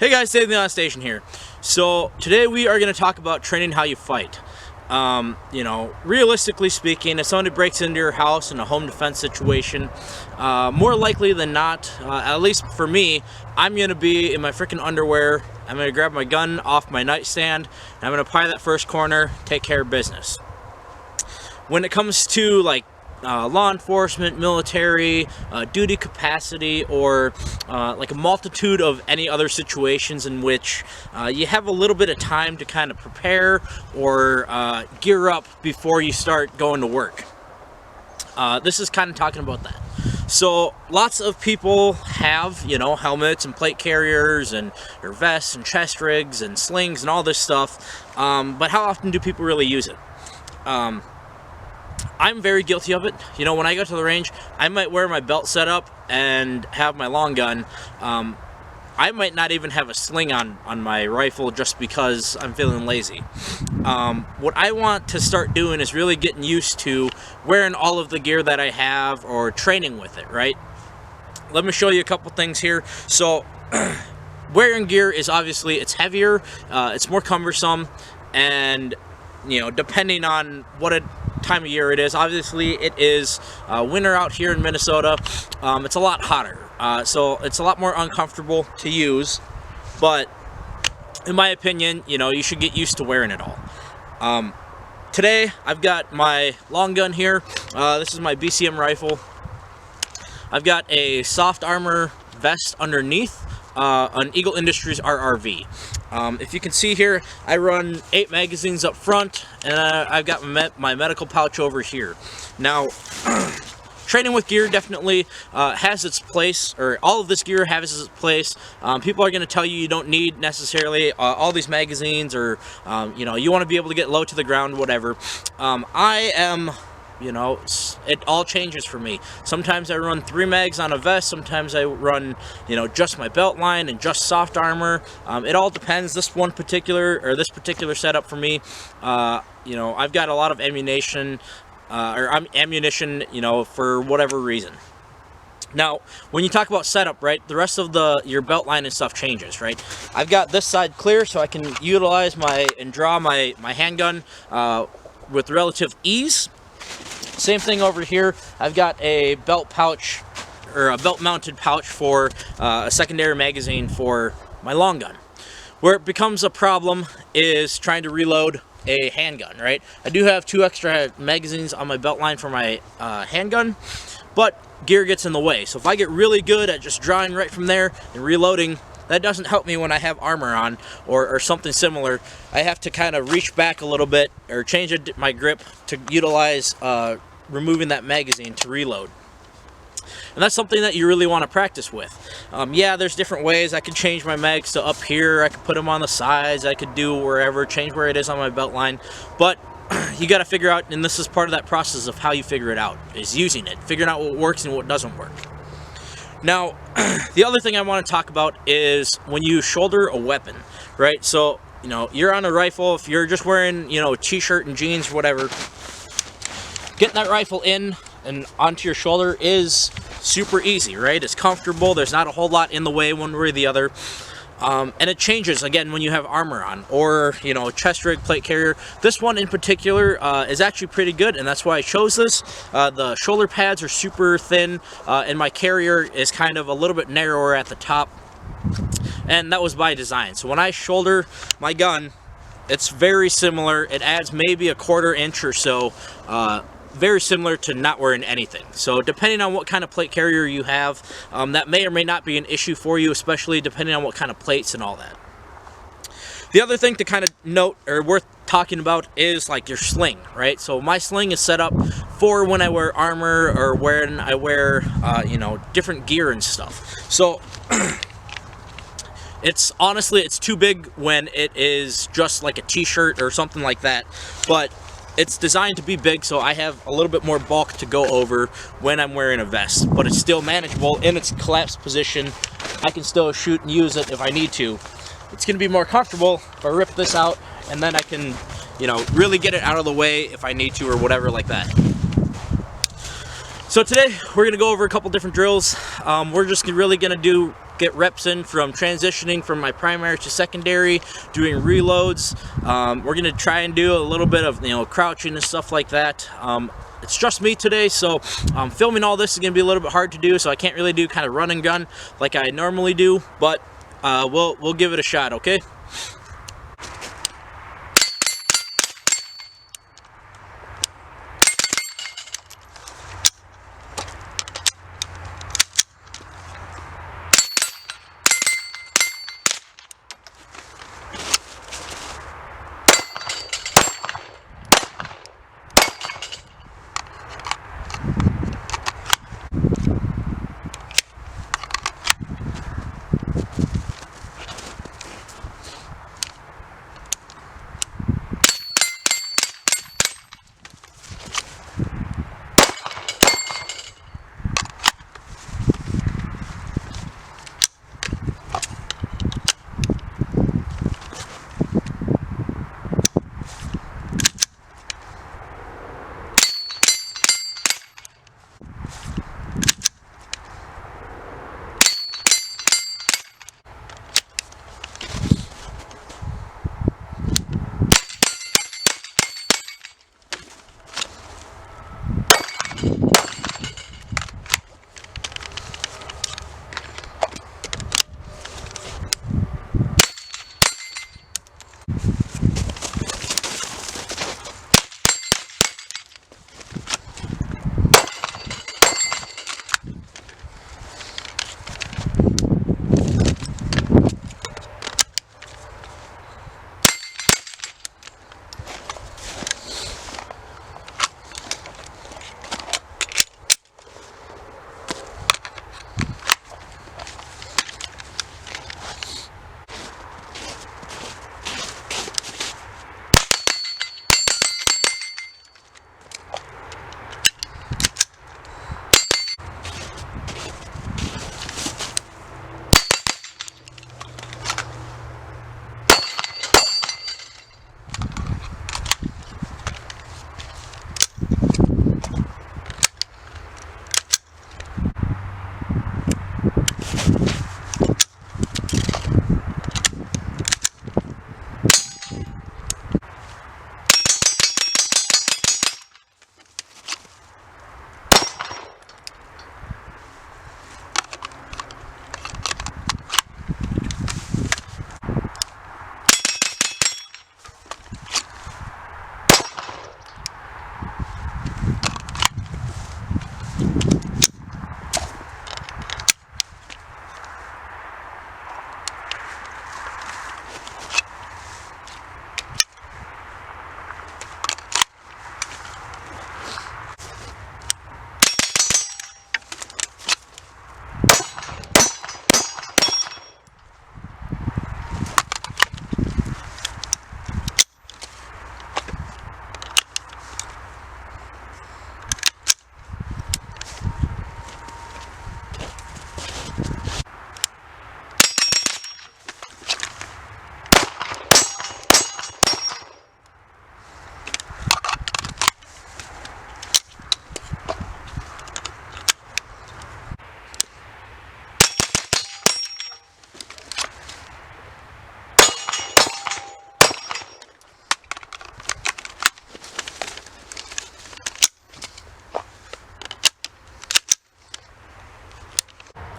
Hey guys, Dave the On Station here. So today we are going to talk about training how you fight. Realistically speaking, if somebody breaks into your house in a home defense situation, more likely than not, at least for me, I'm going to be in my freaking underwear. I'm going to grab my gun off my nightstand, and I'm going to pry that first corner, take care of business. When it comes to law enforcement, military, duty capacity, or like a multitude of any other situations in which you have a little bit of time to kind of prepare or gear up before you start going to work. This is kind of talking about that. So lots of people have, helmets and plate carriers and or vests and chest rigs and slings and all this stuff, but how often do people really use it? I'm very guilty of it. When I go to the range, I might wear my belt set up and have my long gun. I might not even have a sling on my rifle just because I'm feeling lazy. What I want to start doing is really getting used to wearing all of the gear that I have or training with it, right? Let me show you a couple things here. So wearing gear is obviously, it's heavier, it's more cumbersome, and depending on what time of year it is. Obviously, it is winter out here in Minnesota. It's a lot hotter, so it's a lot more uncomfortable to use. But in my opinion, you should get used to wearing it all. Today, I've got my long gun here. This is my BCM rifle. I've got a soft armor vest underneath, an Eagle Industries RRV. If you can see here, I run 8 magazines up front, and I've got my medical pouch over here. Now, training with gear definitely has its place, or all of this gear has its place. People are going to tell you don't need necessarily all these magazines, or you want to be able to get low to the ground, whatever. I am... it all changes for me. Sometimes I run 3 mags on a vest, sometimes I run, just my belt line and just soft armor. It all depends. This particular setup for me, I've got a lot of ammunition, for whatever reason. Now, when you talk about setup, right, the rest of your belt line and stuff changes, right? I've got this side clear so I can utilize and draw my handgun with relative ease. Same thing over here. I've got a belt pouch, or a belt mounted pouch for a secondary magazine for my long gun. Where it becomes a problem is trying to reload a handgun, right? I do have 2 extra magazines on my belt line for my handgun, but gear gets in the way. So if I get really good at just drawing right from there and reloading, that doesn't help me when I have armor on or something similar. I have to kind of reach back a little bit or change my grip to utilize removing that magazine to reload. And that's something that you really want to practice with. Yeah, there's different ways. I could change my mags to up here. I could put them on the sides. I could do wherever, change where it is on my belt line. But you got to figure out, and this is part of that process of how you figure it out, is using it, figuring out what works and what doesn't work. Now, the other thing I want to talk about is when you shoulder a weapon, right? So, you're on a rifle. If you're just wearing, a t-shirt and jeans or whatever, getting that rifle in and onto your shoulder is super easy, right? It's comfortable. There's not a whole lot in the way one way or the other. And it changes, again, when you have armor on, or, chest rig, plate carrier. This one in particular is actually pretty good, and that's why I chose this. The shoulder pads are super thin, and my carrier is kind of a little bit narrower at the top, and that was by design. So when I shoulder my gun, it's very similar. It adds maybe a 1/4 inch or so, very similar to not wearing anything. So depending on what kind of plate carrier you have, that may or may not be an issue for you, especially depending on what kind of plates and all that. The other thing to kind of note, or worth talking about, is like your sling, right? So my sling is set up for when I wear armor or when I wear, different gear and stuff. So it's too big when it is just like a t-shirt or something like that, but it's designed to be big, so I have a little bit more bulk to go over when I'm wearing a vest, but it's still manageable in its collapsed position. I can still shoot and use it if I need to. It's going to be more comfortable if I rip this out, and then I can, really get it out of the way if I need to or whatever like that. So today, we're going to go over a couple different drills. We're just really going to do get reps in from transitioning from my primary to secondary, doing reloads. We're gonna try and do a little bit of, you know, crouching and stuff like that. It's just me today, so filming all this is gonna be a little bit hard to do, so I can't really do kind of run and gun like I normally do, but we'll give it a shot, okay?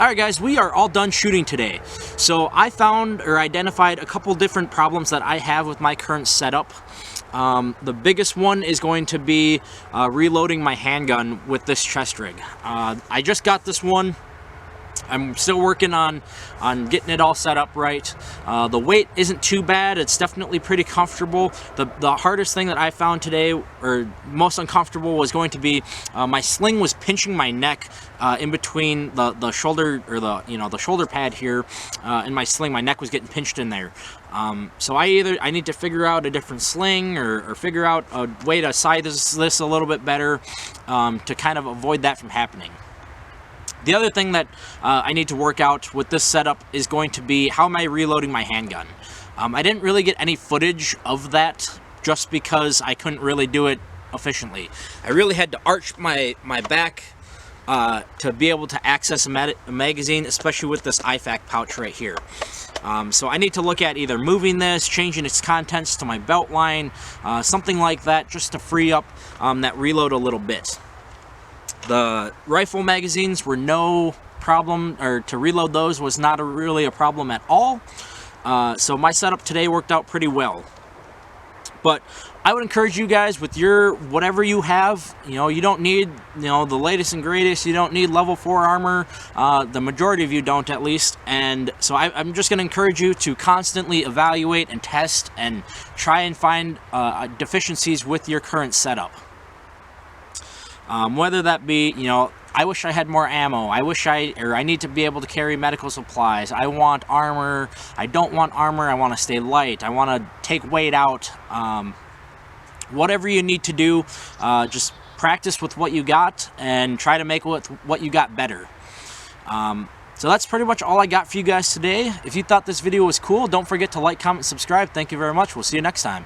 Alright guys, we are all done shooting today. So I found or identified a couple different problems that I have with my current setup. The biggest one is going to be reloading my handgun with this chest rig. I just got this one. I'm still working on getting it all set up right. The weight isn't too bad. It's definitely pretty comfortable. The hardest thing that I found today, or most uncomfortable, was going to be my sling was pinching my neck in between the shoulder, or the shoulder pad here, and my sling. My neck was getting pinched in there. So I need to figure out a different sling, or figure out a way to size this a little bit better to kind of avoid that from happening. The other thing that I need to work out with this setup is going to be how am I reloading my handgun. I didn't really get any footage of that just because I couldn't really do it efficiently. I really had to arch my back to be able to access a magazine, especially with this IFAK pouch right here. So I need to look at either moving this, changing its contents to my belt line, something like that, just to free up that reload a little bit. The rifle magazines were no problem, or to reload those was not really a problem at all. So my setup today worked out pretty well. But I would encourage you guys with your whatever you have, you don't need, the latest and greatest. You don't need level 4 armor. The majority of you don't, at least. And so I'm just going to encourage you to constantly evaluate and test and try and find deficiencies with your current setup. Whether that be, I wish I had more ammo. I need to be able to carry medical supplies. I want armor. I don't want armor. I want to stay light. I want to take weight out. Whatever you need to do, just practice with what you got and try to make what you got better. So that's pretty much all I got for you guys today. If you thought this video was cool, don't forget to like, comment, subscribe. Thank you very much. We'll see you next time.